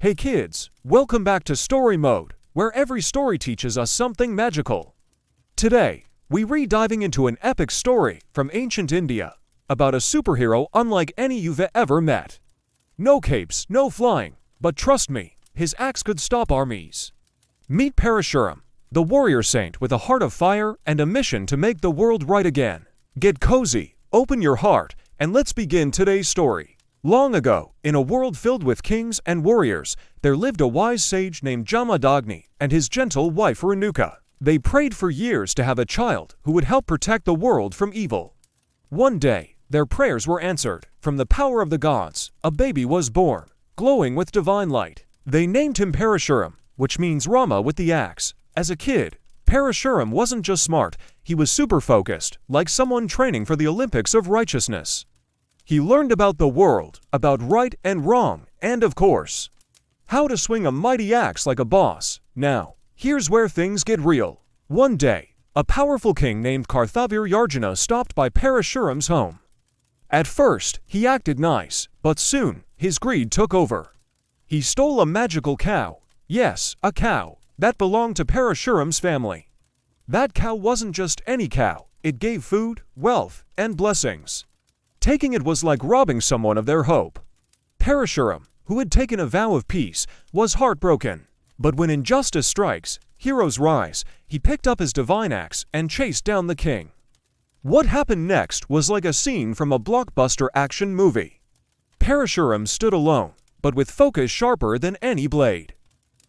Hey kids, welcome back to Story Mode, where every story teaches us something magical. Today, we're diving into an epic story from ancient India about a superhero unlike any you've ever met. No capes, no flying, but trust me, his axe could stop armies. Meet Parashuram, the warrior saint with a heart of fire and a mission to make the world right again. Get cozy, open your heart, and let's begin today's story. Long ago, in a world filled with kings and warriors, there lived a wise sage named Jamadagni and his gentle wife Renuka. They prayed for years to have a child who would help protect the world from evil. One day, their prayers were answered. From the power of the gods, a baby was born, glowing with divine light. They named him Parashuram, which means Rama with the axe. As a kid, Parashuram wasn't just smart, he was super focused, like someone training for the Olympics of righteousness. He learned about the world, about right and wrong, and of course, how to swing a mighty axe like a boss. Now, here's where things get real. One day, a powerful king named Yarjuna stopped by Parashuram's home. At first, he acted nice, but soon, his greed took over. He stole a magical cow. Yes, a cow that belonged to Parashuram's family. That cow wasn't just any cow, it gave food, wealth, and blessings. Taking it was like robbing someone of their hope. Parashuram, who had taken a vow of peace, was heartbroken. But when injustice strikes, heroes rise. He picked up his divine axe and chased down the king. What happened next was like a scene from a blockbuster action movie. Parashuram stood alone, but with focus sharper than any blade.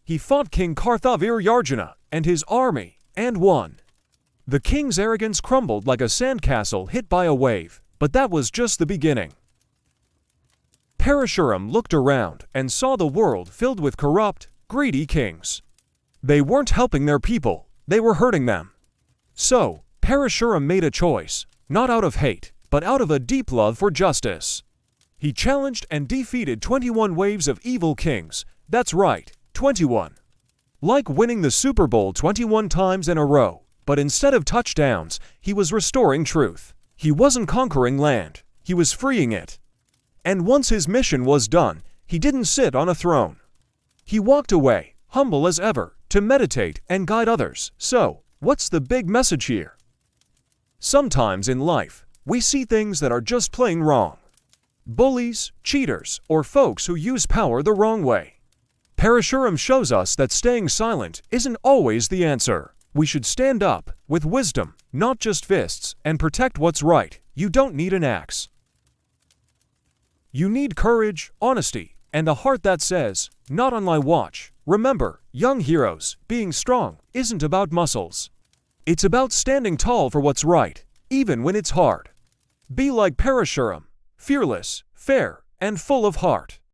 He fought King Yarjuna and his army, and won. The king's arrogance crumbled like a sandcastle hit by a wave. But that was just the beginning. Parashuram looked around and saw the world filled with corrupt, greedy kings. They weren't helping their people, they were hurting them. So, Parashuram made a choice, not out of hate, but out of a deep love for justice. He challenged and defeated 21 waves of evil kings. That's right, 21. Like winning the Super Bowl 21 times in a row, but instead of touchdowns, he was restoring truth. He wasn't conquering land, he was freeing it. And once his mission was done, he didn't sit on a throne. He walked away, humble as ever, to meditate and guide others. So, what's the big message here? Sometimes in life, we see things that are just plain wrong. Bullies, cheaters, or folks who use power the wrong way. Parashuram shows us that staying silent isn't always the answer. We should stand up, with wisdom, not just fists, and protect what's right. You don't need an axe. You need courage, honesty, and a heart that says, "Not on my watch." Remember, young heroes, being strong isn't about muscles. It's about standing tall for what's right, even when it's hard. Be like Parashuram, fearless, fair, and full of heart.